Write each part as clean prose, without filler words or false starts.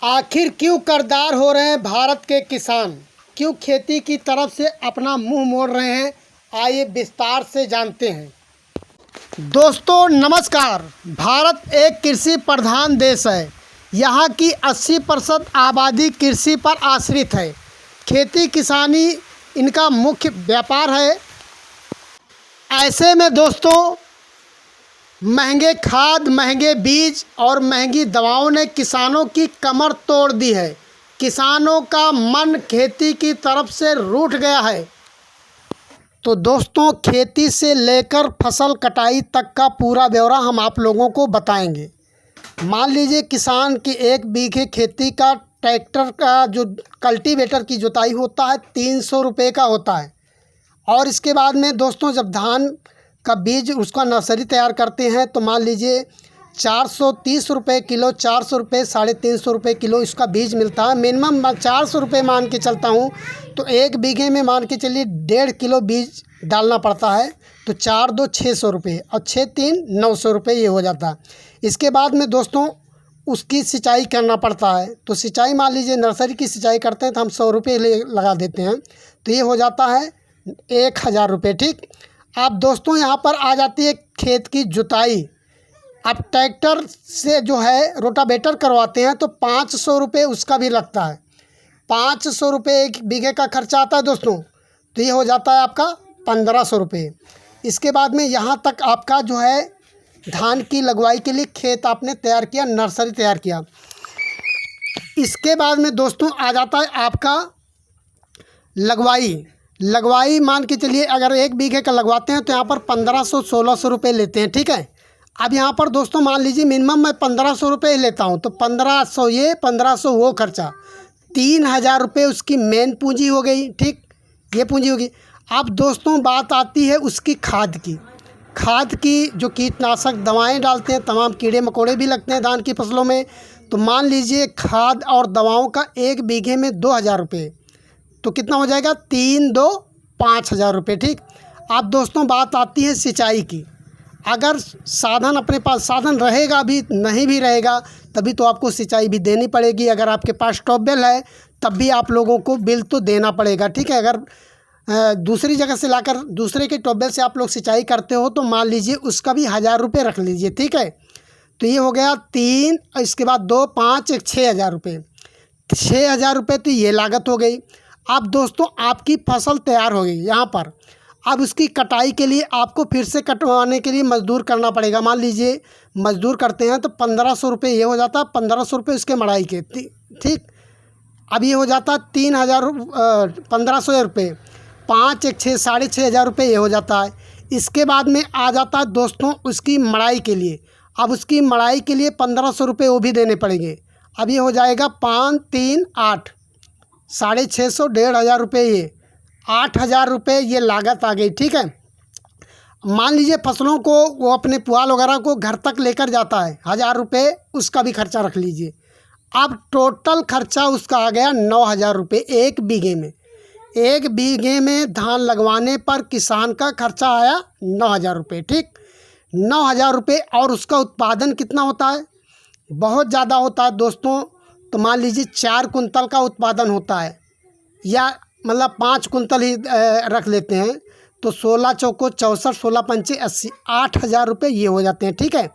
आखिर क्यों कर्जदार हो रहे हैं भारत के किसान? क्यों खेती की तरफ से अपना मुंह मोड़ रहे हैं? आइए विस्तार से जानते हैं। दोस्तों नमस्कार। भारत एक कृषि प्रधान देश है। यहाँ की 80% आबादी कृषि पर आश्रित है। खेती किसानी इनका मुख्य व्यापार है। ऐसे में दोस्तों महंगे खाद, महंगे बीज और महंगी दवाओं ने किसानों की कमर तोड़ दी है। किसानों का मन खेती की तरफ से रूठ गया है। तो दोस्तों खेती से लेकर फसल कटाई तक का पूरा ब्यौरा हम आप लोगों को बताएंगे। मान लीजिए किसान की 1 बीघे खेती का ट्रैक्टर का जो कल्टीवेटर की जुताई होता है 300 रुपये का होता है। और इसके बाद में दोस्तों जब धान का बीज उसका नर्सरी तैयार करते हैं तो मान लीजिए 430 रुपये किलो, 400 रुपये, 350 रुपये किलो इसका बीज मिलता है। मिनिमम 400 रुपये मान के चलता हूँ तो 1 बीघे में मान के चलिए 1.5 किलो बीज डालना पड़ता है। तो 4 2 600 रुपये और 6 3 900 रुपये ये हो जाता है। इसके बाद में दोस्तों उसकी सिंचाई करना पड़ता है। तो सिंचाई मान लीजिए नर्सरी की सिंचाई करते हैं तो हम 100 रुपये लगा देते हैं तो ये हो जाता है 1000 रुपये। ठीक। अब दोस्तों यहाँ पर आ जाती है खेत की जुताई। अब ट्रैक्टर से जो है रोटावेटर करवाते हैं तो 500 रुपये उसका भी लगता है। 500 रुपये 1 बीघे का खर्चा आता है दोस्तों। तो ये हो जाता है आपका 1500 रुपये। इसके बाद में यहाँ तक आपका जो है धान की लगवाई के लिए खेत आपने तैयार किया, नर्सरी तैयार किया। इसके बाद में दोस्तों आ जाता है आपका लगवाई मान के चलिए अगर 1 बीघे का लगवाते हैं तो यहाँ पर 1500-1600 रुपये लेते हैं। ठीक है। अब यहाँ पर दोस्तों मान लीजिए मिनिमम मैं 1500 रुपये लेता हूँ तो 1500 ये 1500 वो खर्चा 3000 रुपये उसकी मेन पूंजी हो गई। ठीक, ये पूंजी होगी। अब दोस्तों बात आती है उसकी खाद की जो कीटनाशक दवाएं डालते हैं, तमाम कीड़े मकोड़े भी लगते हैं धान की फसलों में। तो मान लीजिए खाद और दवाओं का 1 बीघे में 2000 रुपये तो कितना हो जाएगा 3 2 5000 रुपये। ठीक। अब दोस्तों बात आती है सिंचाई की। अगर साधन अपने पास साधन रहेगा भी नहीं भी रहेगा तभी तो आपको सिंचाई भी देनी पड़ेगी। अगर आपके पास ट्यूबवेल है तब भी आप लोगों को बिल तो देना पड़ेगा। ठीक है। अगर दूसरी जगह से लाकर दूसरे के ट्यूबवेल से आप लोग सिंचाई करते हो तो मान लीजिए उसका भी 1000 रुपये रख लीजिए। ठीक है। तो ये हो गया 3, इसके बाद 2 5 6000 रुपये, 6000 रुपये तो ये लागत हो गई। अब दोस्तों आपकी फसल तैयार हो गई यहाँ पर। अब उसकी कटाई के लिए आपको फिर से कटवाने के लिए मज़दूर करना पड़ेगा। मान लीजिए मज़दूर करते हैं तो 1500 रुपये ये हो जाता है, 1500 रुपये उसके मड़ाई के। ठीक। अब ये हो जाता है 1500 रुपये, 5 1 6 6500 रुपये ये हो जाता है। इसके बाद में आ जाता है दोस्तों उसकी मड़ाई के लिए। अब उसकी मड़ाई के लिए 1500 रुपये वो भी देने पड़ेंगे। अब ये हो जाएगा 5 3 8 650 1500 रुपये, ये 8000 रुपये ये लागत आ गई। ठीक है। मान लीजिए फसलों को वो अपने पुआल वगैरह को घर तक लेकर जाता है, 1000 रुपये उसका भी खर्चा रख लीजिए। अब टोटल खर्चा उसका आ गया 9000 रुपये 1 बीघे में। 1 बीघे में धान लगवाने पर किसान का खर्चा आया 9000 रुपये। ठीक, 9000 रुपये। और उसका उत्पादन कितना होता है? बहुत ज़्यादा होता है दोस्तों। तो मान लीजिए 4 कुंतल का उत्पादन होता है या मतलब 5 कुंतल ही रख लेते हैं तो 16 चौको 64, 16 पंचे 80, 8000 रुपये ये हो जाते हैं। ठीक है।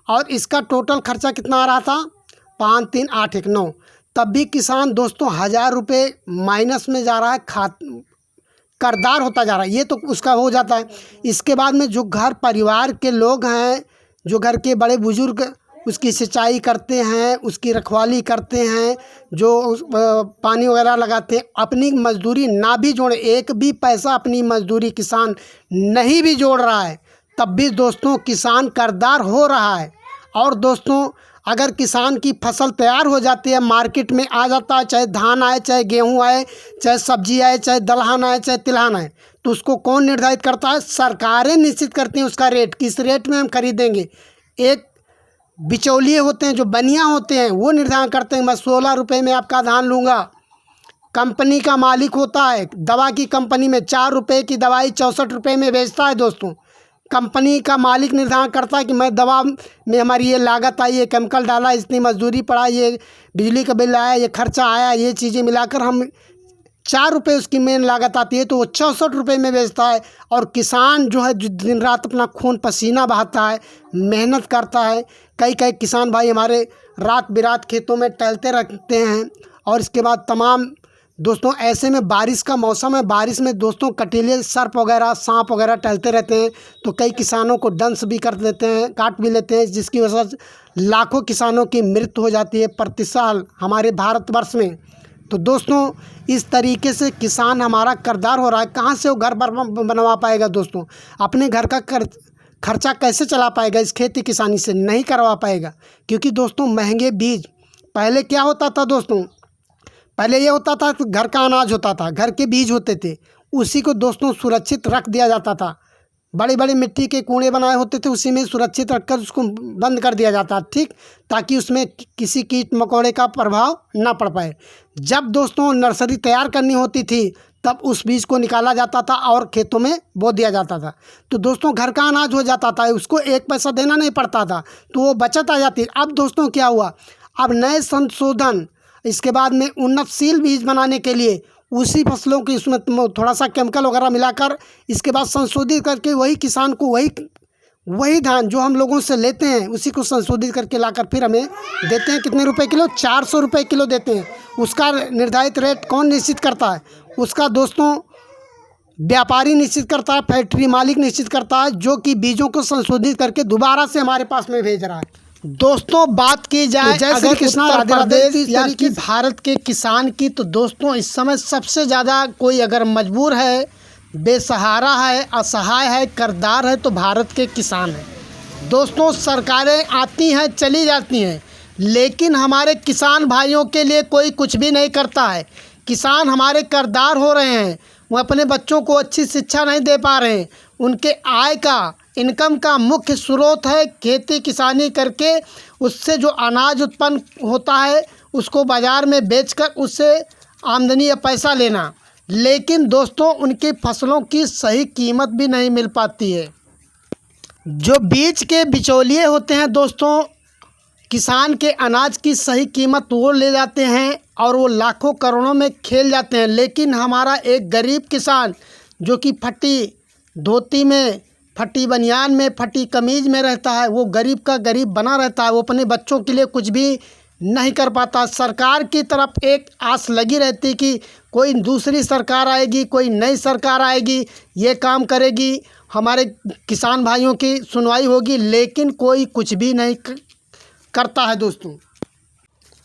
और इसका टोटल खर्चा कितना आ रहा था? 5 3 8 1 9। तब भी किसान दोस्तों 1000 रुपये माइनस में जा रहा है, कर्जदार होता जा रहा है। ये तो उसका हो जाता है। इसके बाद में जो घर परिवार के लोग हैं, जो घर के बड़े बुजुर्ग उसकी सिंचाई करते हैं, उसकी रखवाली करते हैं, जो पानी वगैरह लगाते हैं, अपनी मजदूरी ना भी जोड़े, एक भी पैसा अपनी मजदूरी किसान नहीं भी जोड़ रहा है तब भी दोस्तों किसान कर्जदार हो रहा है। और दोस्तों अगर किसान की फसल तैयार हो जाती है, मार्केट में आ जाता है, चाहे धान आए, चाहे गेहूँ आए, चाहे सब्जी आए, चाहे दलहन आए, चाहे तिलहन आए, तो उसको कौन निर्धारित करता है? सरकारें निश्चित करती हैं उसका रेट, किस रेट में हम खरीदेंगे। एक बिचौलिए होते हैं जो बनिया होते हैं वो निर्धारण करते हैं मैं 16 रुपये में आपका धान लूँगा। कंपनी का मालिक होता है, दवा की कंपनी में 4 रुपये की दवाई 64 रुपये में बेचता है दोस्तों। कंपनी का मालिक निर्धारण करता है कि मैं दवा में हमारी ये लागत आई, ये केमिकल डाला, इतनी मजदूरी पड़ा, ये बिजली का बिल आया, ये खर्चा आया, ये चीज़ें मिलाकर हम 4 रुपये उसकी मेन लागत आती है, तो वो 64 रुपये में बेचता है। और किसान जो है, जो दिन रात अपना खून पसीना बहाता है, मेहनत करता है। कई कई किसान भाई हमारे रात बिरात खेतों में टहलते रहते हैं। और इसके बाद तमाम दोस्तों, ऐसे में बारिश का मौसम है, बारिश में दोस्तों कटीले सर्प वगैरह, सांप वगैरह टहलते रहते हैं, तो कई किसानों को दंश भी कर देते हैं, काट भी लेते हैं, जिसकी वजह से लाखों किसानों की मृत्यु हो जाती है प्रति साल हमारे भारतवर्ष में। तो दोस्तों, इस तरीके से किसान हमारा कर्जदार हो रहा है। कहाँ से वो घर बनवा पाएगा दोस्तों? अपने घर का खर्चा कैसे चला पाएगा? इस खेती किसानी से नहीं करवा पाएगा, क्योंकि दोस्तों महंगे बीज। पहले क्या होता था दोस्तों? पहले ये होता था कि घर का अनाज होता था, घर के बीज होते थे, उसी को दोस्तों सुरक्षित रख दिया जाता था। बड़े बड़े मिट्टी के कुएँ बनाए होते थे, उसी में सुरक्षित रखकर उसको बंद कर दिया जाता, ठीक, ताकि उसमें किसी कीट मकोड़े का प्रभाव ना पड़ पाए। जब दोस्तों नर्सरी तैयार करनी होती थी, तब उस बीज को निकाला जाता था और खेतों में बो दिया जाता था। तो दोस्तों घर का अनाज हो जाता था, उसको 1 पैसा देना नहीं पड़ता था, तो वो बचत आ जाती। अब दोस्तों क्या हुआ? अब नए संशोधन, इसके बाद में उन्नतशील बीज बनाने के लिए उसी फसलों की उसमें थोड़ा सा केमिकल वगैरह मिलाकर, इसके बाद संशोधित करके वही किसान को वही धान जो हम लोगों से लेते हैं, उसी को संशोधित करके लाकर फिर हमें देते हैं। कितने रुपए किलो? 400 रुपये किलो देते हैं। उसका निर्धारित रेट कौन निश्चित करता है? उसका दोस्तों व्यापारी निश्चित करता है, फैक्ट्री मालिक निश्चित करता है, जो कि बीजों को संशोधित करके दोबारा से हमारे पास में भेज रहा है। दोस्तों बात की जाए अगर उत्तर प्रदेश यानी कि भारत के किसान की, तो दोस्तों इस समय सबसे ज़्यादा कोई अगर मजबूर है, बेसहारा है, असहाय है, कर्जदार है, तो भारत के किसान हैं। दोस्तों सरकारें आती हैं चली जाती हैं, लेकिन हमारे किसान भाइयों के लिए कोई कुछ भी नहीं करता है। किसान हमारे कर्जदार हो रहे हैं, वो अपने बच्चों को अच्छी शिक्षा नहीं दे पा रहे हैं। उनके आय का, इनकम का मुख्य स्रोत है खेती किसानी करके, उससे जो अनाज उत्पन्न होता है उसको बाज़ार में बेचकर उससे आमदनी या पैसा लेना। लेकिन दोस्तों उनकी फसलों की सही कीमत भी नहीं मिल पाती है। जो बीज के बिचौलिए होते हैं दोस्तों, किसान के अनाज की सही कीमत वो ले जाते हैं और वो लाखों करोड़ों में खेल जाते हैं। लेकिन हमारा एक गरीब किसान जो कि फटी धोती में, फटी बनियान में, फटी कमीज में रहता है, वो गरीब का गरीब बना रहता है। वो अपने बच्चों के लिए कुछ भी नहीं कर पाता। सरकार की तरफ एक आस लगी रहती कि कोई दूसरी सरकार आएगी, कोई नई सरकार आएगी, ये काम करेगी, हमारे किसान भाइयों की सुनवाई होगी, लेकिन कोई कुछ भी नहीं करता है दोस्तों।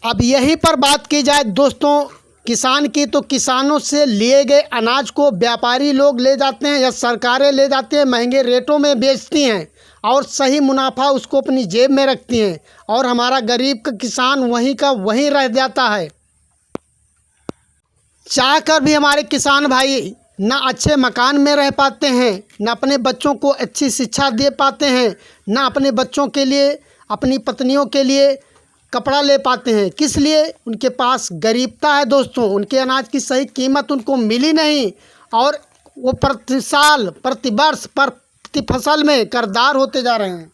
अब यहीं पर बात की जाए दोस्तों किसान की, तो किसानों से लिए गए अनाज को व्यापारी लोग ले जाते हैं या सरकारें ले जाती हैं, महंगे रेटों में बेचती हैं और सही मुनाफा उसको अपनी जेब में रखती हैं, और हमारा गरीब का किसान वहीं का वहीं रह जाता है। चाह कर भी हमारे किसान भाई ना अच्छे मकान में रह पाते हैं, ना अपने बच्चों को अच्छी शिक्षा दे पाते हैं, ना अपने बच्चों के लिए, अपनी पत्नियों के लिए कपड़ा ले पाते हैं। किस लिए? उनके पास गरीबता है दोस्तों, उनके अनाज की सही कीमत उनको मिली नहीं, और वो प्रति साल, प्रति वर्ष, प्रति फसल में कर्जदार होते जा रहे हैं।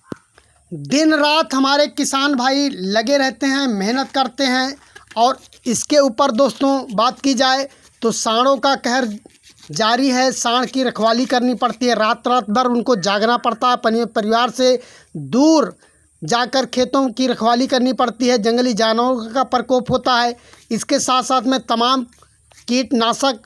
दिन रात हमारे किसान भाई लगे रहते हैं, मेहनत करते हैं। और इसके ऊपर दोस्तों बात की जाए तो सांडों का कहर जारी है। सांड की रखवाली करनी पड़ती है, रात रात भर उनको जागना पड़ता है, परिवार से दूर जाकर खेतों की रखवाली करनी पड़ती है, जंगली जानवरों का प्रकोप होता है। इसके साथ साथ में तमाम कीटनाशक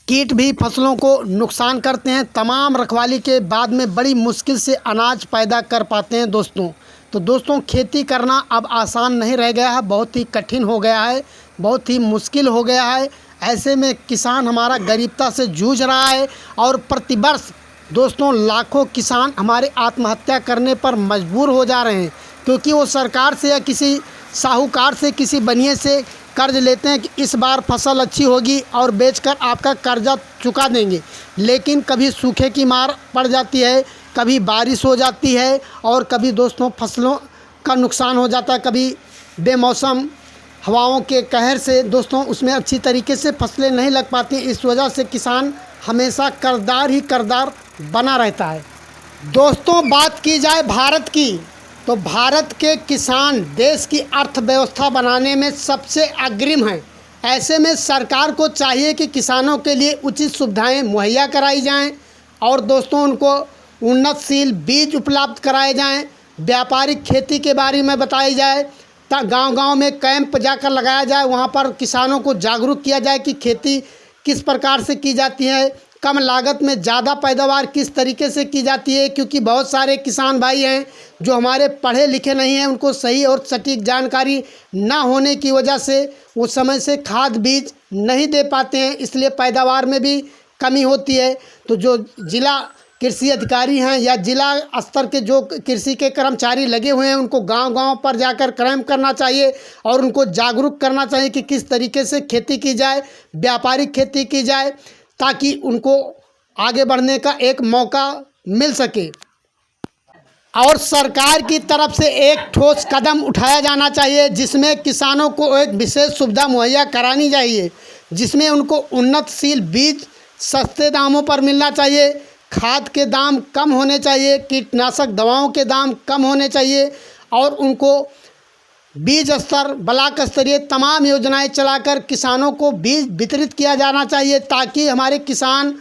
कीट भी फसलों को नुकसान करते हैं। तमाम रखवाली के बाद में बड़ी मुश्किल से अनाज पैदा कर पाते हैं दोस्तों। तो दोस्तों खेती करना अब आसान नहीं रह गया है, बहुत ही कठिन हो गया है, बहुत ही मुश्किल हो गया है। ऐसे में किसान हमारा गरीबता से जूझ रहा है, और प्रतिवर्ष दोस्तों लाखों किसान हमारे आत्महत्या करने पर मजबूर हो जा रहे हैं, क्योंकि वो सरकार से या किसी साहूकार से, किसी बनिए से कर्ज लेते हैं कि इस बार फसल अच्छी होगी और बेचकर आपका कर्जा चुका देंगे। लेकिन कभी सूखे की मार पड़ जाती है, कभी बारिश हो जाती है, और कभी दोस्तों फसलों का नुकसान हो जाता है, कभी बेमौसम हवाओं के कहर से दोस्तों उसमें अच्छी तरीके से फसलें नहीं लग पाती। इस वजह से किसान हमेशा कर्जदार ही कर्जदार बना रहता है। दोस्तों बात की जाए भारत की, तो भारत के किसान देश की अर्थव्यवस्था बनाने में सबसे अग्रिम हैं। ऐसे में सरकार को चाहिए कि किसानों के लिए उचित सुविधाएं मुहैया कराई जाएं और दोस्तों उनको उन्नतशील बीज उपलब्ध कराए जाएं, व्यापारिक खेती के बारे में बताई जाए, गांव-गांव में कैंप जाकर लगाया जाए, वहां पर किसानों को जागरूक किया जाए कि खेती किस प्रकार से की जाती है, कम लागत में ज़्यादा पैदावार किस तरीके से की जाती है। क्योंकि बहुत सारे किसान भाई हैं जो हमारे पढ़े लिखे नहीं हैं, उनको सही और सटीक जानकारी ना होने की वजह से वो समय से खाद बीज नहीं दे पाते हैं, इसलिए पैदावार में भी कमी होती है। तो जो जिला कृषि अधिकारी हैं या जिला स्तर के जो कृषि के कर्मचारी लगे हुए हैं, उनको गांव-गांव पर जाकर कैंप करना चाहिए और उनको जागरूक करना चाहिए कि किस तरीके से खेती की जाए, व्यापारिक खेती की जाए, ताकि उनको आगे बढ़ने का एक मौका मिल सके। और सरकार की तरफ से एक ठोस कदम उठाया जाना चाहिए जिसमें किसानों को एक विशेष सुविधा मुहैया करानी चाहिए, जिसमें उनको उन्नतशील बीज सस्ते दामों पर मिलना चाहिए, खाद के दाम कम होने चाहिए, कीटनाशक दवाओं के दाम कम होने चाहिए और उनको बीज स्तर ब्लॉक स्तरीय तमाम योजनाएं चलाकर किसानों को बीज वितरित किया जाना चाहिए, ताकि हमारे किसान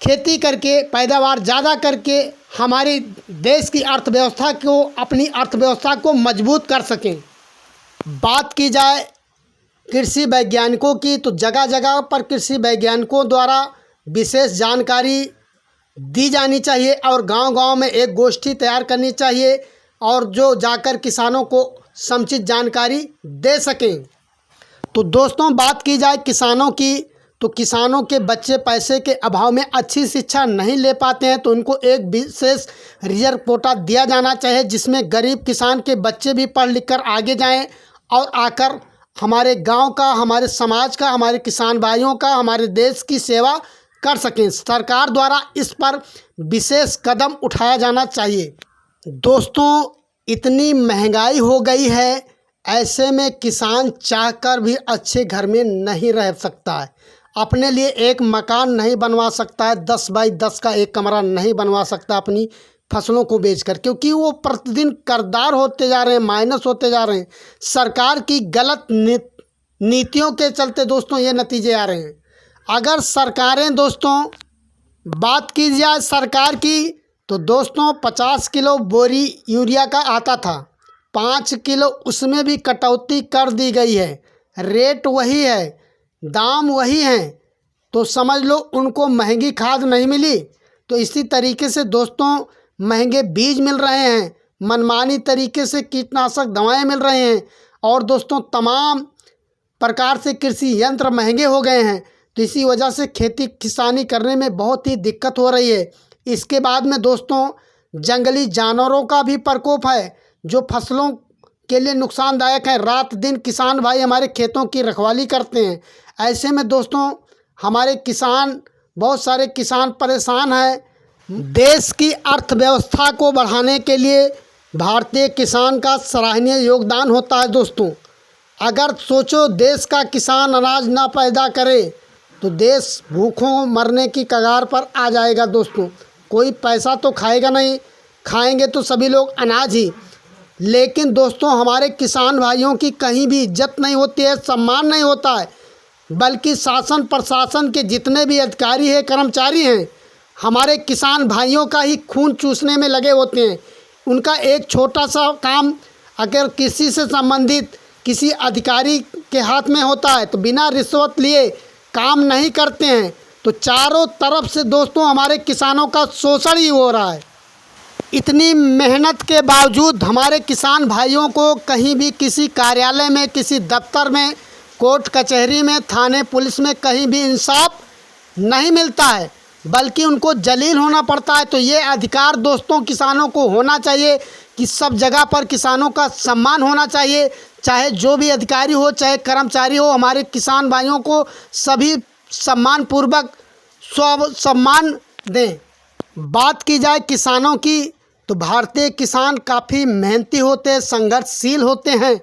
खेती करके पैदावार ज़्यादा करके हमारे देश की अर्थव्यवस्था को, अपनी अर्थव्यवस्था को मजबूत कर सकें। बात की जाए कृषि वैज्ञानिकों की, तो जगह जगह पर कृषि वैज्ञानिकों द्वारा विशेष जानकारी दी जानी चाहिए और गांव-गांव में एक गोष्ठी तैयार करनी चाहिए और जो जाकर किसानों को समुचित जानकारी दे सकें। तो दोस्तों बात की जाए किसानों की, तो किसानों के बच्चे पैसे के अभाव में अच्छी शिक्षा नहीं ले पाते हैं, तो उनको एक विशेष रिजर्व कोटा दिया जाना चाहिए, जिसमें गरीब किसान के बच्चे भी पढ़ लिख कर आगे जाएं और आकर हमारे गांव का, हमारे समाज का, हमारे किसान भाइयों का, हमारे देश की सेवा कर सकें। सरकार द्वारा इस पर विशेष कदम उठाया जाना चाहिए। दोस्तों इतनी महंगाई हो गई है, ऐसे में किसान चाहकर भी अच्छे घर में नहीं रह सकता है, अपने लिए एक मकान नहीं बनवा सकता है, 10 बाई 10 का एक कमरा नहीं बनवा सकता अपनी फसलों को बेचकर, क्योंकि वो प्रतिदिन कर्जदार होते जा रहे हैं, माइनस होते जा रहे हैं। सरकार की गलत नीतियों के चलते दोस्तों ये नतीजे आ रहे हैं। अगर सरकारें दोस्तों बात की जाए सरकार की, तो दोस्तों 50 किलो बोरी यूरिया का आता था, 5 किलो उसमें भी कटौती कर दी गई है, रेट वही है, दाम वही हैं, तो समझ लो उनको महंगी खाद नहीं मिली। तो इसी तरीके से दोस्तों महंगे बीज मिल रहे हैं, मनमानी तरीके से कीटनाशक दवाएं मिल रहे हैं और दोस्तों तमाम प्रकार से कृषि यंत्र महंगे हो गए हैं। तो इसी वजह से खेती किसानी करने में बहुत ही दिक्कत हो रही है। इसके बाद में दोस्तों जंगली जानवरों का भी प्रकोप है, जो फसलों के लिए नुकसानदायक है। रात दिन किसान भाई हमारे खेतों की रखवाली करते हैं। ऐसे में दोस्तों हमारे किसान, बहुत सारे किसान परेशान हैं। देश की अर्थव्यवस्था को बढ़ाने के लिए भारतीय किसान का सराहनीय योगदान होता है। दोस्तों अगर सोचो देश का किसान अनाज ना पैदा करे तो देश भूखों मरने की कगार पर आ जाएगा। दोस्तों कोई पैसा तो खाएगा नहीं, खाएंगे तो सभी लोग अनाज ही। लेकिन दोस्तों हमारे किसान भाइयों की कहीं भी इज्जत नहीं होती है, सम्मान नहीं होता है, बल्कि शासन प्रशासन के जितने भी अधिकारी हैं, कर्मचारी हैं, हमारे किसान भाइयों का ही खून चूसने में लगे होते हैं। उनका एक छोटा सा काम अगर कृषि से संबंधित किसी अधिकारी के हाथ में होता है तो बिना रिश्वत लिए काम नहीं करते हैं। तो चारों तरफ से दोस्तों हमारे किसानों का शोषण ही हो रहा है। इतनी मेहनत के बावजूद हमारे किसान भाइयों को कहीं भी किसी कार्यालय में, किसी दफ्तर में, कोर्ट कचहरी में, थाने पुलिस में कहीं भी इंसाफ नहीं मिलता है, बल्कि उनको जलील होना पड़ता है। तो ये अधिकार दोस्तों किसानों को होना चाहिए कि सब जगह पर किसानों का सम्मान होना चाहिए, चाहे जो भी अधिकारी हो, चाहे कर्मचारी हो, हमारे किसान भाइयों को सभी सम्मानपूर्वक सम्मान दें। बात की जाए किसानों की, तो भारतीय किसान काफ़ी मेहनती होते हैं, संघर्षशील होते हैं।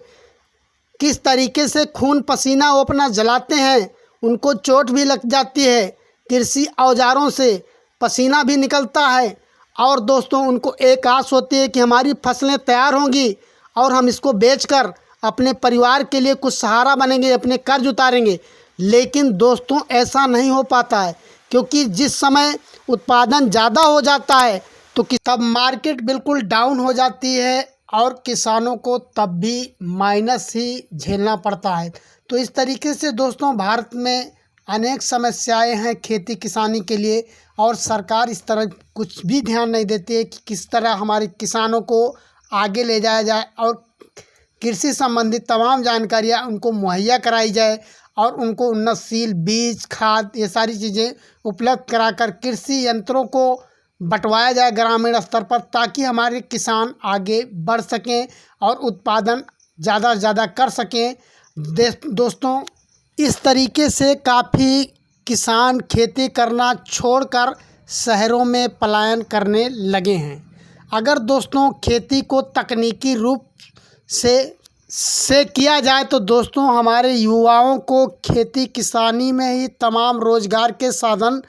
किस तरीके से खून पसीना वो अपना जलाते हैं, उनको चोट भी लग जाती है, कृषि औजारों से पसीना भी निकलता है और दोस्तों उनको एक आस होती है कि हमारी फसलें तैयार होंगी और हम इसको बेचकर अपने परिवार के लिए कुछ सहारा बनेंगे, अपने कर्ज उतारेंगे। लेकिन दोस्तों ऐसा नहीं हो पाता है, क्योंकि जिस समय उत्पादन ज़्यादा हो जाता है तो तब मार्केट बिल्कुल डाउन हो जाती है और किसानों को तब भी माइनस ही झेलना पड़ता है। तो इस तरीके से दोस्तों भारत में अनेक समस्याएं हैं खेती किसानी के लिए, और सरकार इस तरह कुछ भी ध्यान नहीं देती है कि किस तरह हमारे किसानों को आगे ले जाया जाए और कृषि संबंधित तमाम जानकारियाँ उनको मुहैया कराई जाए और उनको उन्नतशील बीज, खाद, ये सारी चीज़ें उपलब्ध कराकर कृषि यंत्रों को बंटवाया जाए ग्रामीण स्तर पर, ताकि हमारे किसान आगे बढ़ सकें और उत्पादन ज़्यादा से ज़्यादा कर सकें। दोस्तों इस तरीके से काफ़ी किसान खेती करना छोड़कर शहरों में पलायन करने लगे हैं। अगर दोस्तों खेती को तकनीकी रूप से किया जाए तो दोस्तों हमारे युवाओं को खेती किसानी में ही तमाम रोज़गार के साधन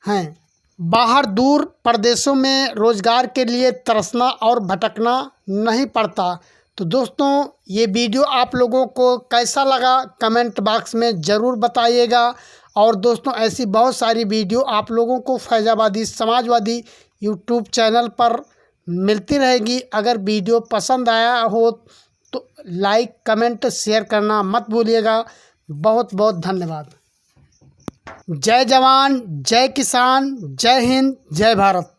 हैं। बाहर दूर प्रदेशों में रोज़गार के लिए तरसना और भटकना नहीं पड़ता। तो दोस्तों ये वीडियो आप लोगों को कैसा लगा कमेंट बॉक्स में ज़रूर बताइएगा। और दोस्तों ऐसी बहुत सारी वीडियो आप लोगों को फैज़ाबादी समाजवादी यूट्यूब चैनल पर मिलती रहेगी। अगर वीडियो पसंद आया हो तो लाइक, कमेंट, शेयर करना मत भूलिएगा। बहुत बहुत धन्यवाद। जय जवान, जय किसान, जय हिंद, जय भारत।